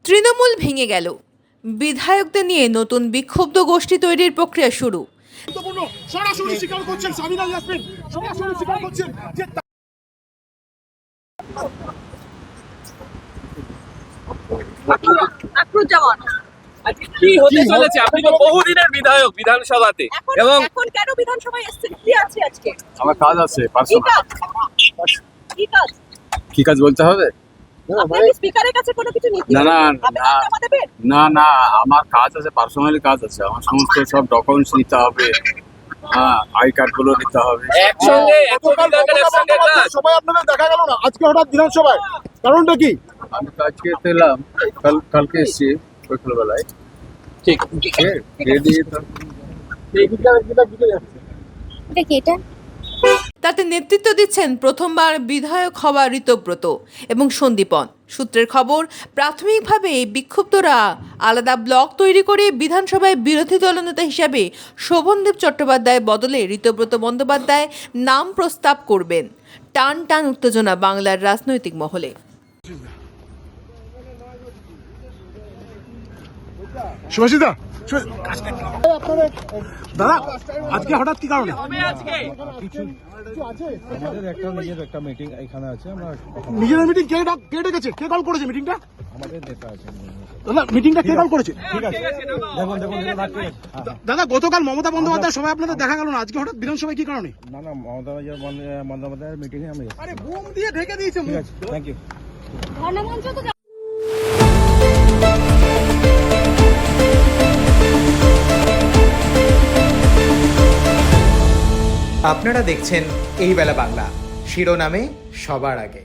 তৃণমূল ভেঙে গেল, বিধায়কদের নিয়ে নতুন বিক্ষুব্ধ গোষ্ঠী তৈরির প্রক্রিয়া শুরু। সরাসরি স্বীকার করছেন সাবিনা ইয়াসমিন, সরাসরি স্বীকার করছেন যে কি হতে চলেছে? আপনি তো বহুদিনের বিধায়ক বিধানসভাতে, এবং এখন কেন বিধানসভায় এসেছেন? কি আছে আজকে? আমার কাজ আছে কি পার্সোনাল। কাজ? কি কাজ? কি কাজ বলতে হবে? আপনি কি স্পিকারের কাছে কোনো কিছু নিতে? না, না, আপনি না। জমা দেবেন? না না, আমার কাজ আছে, পার্সোনালি কাজ আছে। আমার সমস্ত সব ডকুমেন্টস নিতে হবে, হ্যাঁ, আই কার্ড গুলো নিতে হবে। একসঙ্গে এত বিধায়কের একসঙ্গে কাজ। সবাই আপনাদের দেখা গেল না আজকে হঠাৎ বিধানসভায়, কারণটা কি? আমি তো আজকে তো এলাম, কালকে এসেছি বিকেলবেলায়। ঠিক রেডি তো তাতে নেতৃত্ব দিচ্ছেন প্রথমবার বিধায়ক হওয়া ঋতব্রত এবং সন্দীপন। সূত্রের খবর, প্রাথমিকভাবে এই বিক্ষুব্ধরা আলাদা ব্লক তৈরি করে বিধানসভায় বিরোধী দলনেতা হিসাবে শোভনদেব চট্টোপাধ্যায় বদলে ঋতব্রত বন্দ্যোপাধ্যায় নাম প্রস্তাব করবেন। টান টান উত্তেজনা বাংলার রাজনৈতিক মহলে। সুভাষিতা দাদা, আজকে হঠাৎ কি কারণে? আমাদের একটা মিটিং এখানে আছে। আমরা নিজের মিটিং কে ডেকেছে? কে কল করেছে মিটিংটা? আমাদের নেতা আছে। দাদা, মিটিংটা কে কল করেছে? ঠিক আছে, দেখুন। দাদা, গতকাল মমতা বন্দ্যোপাধ্যায় সবাই আপনাদের দেখা গেল না, আজকে হঠাৎ বিধানসভায় কি কারণে? না না, মমতা বন্দ্যোপাধ্যায়ের মিটিং এ আমি এসেছি। আরে বুম দিয়ে ঢেকে দিয়েছে। ঠিক আছে, থ্যাংক ইউ। আপনারা দেখছেন এই বেলা বাংলা, শিরোনামে সবার আগে।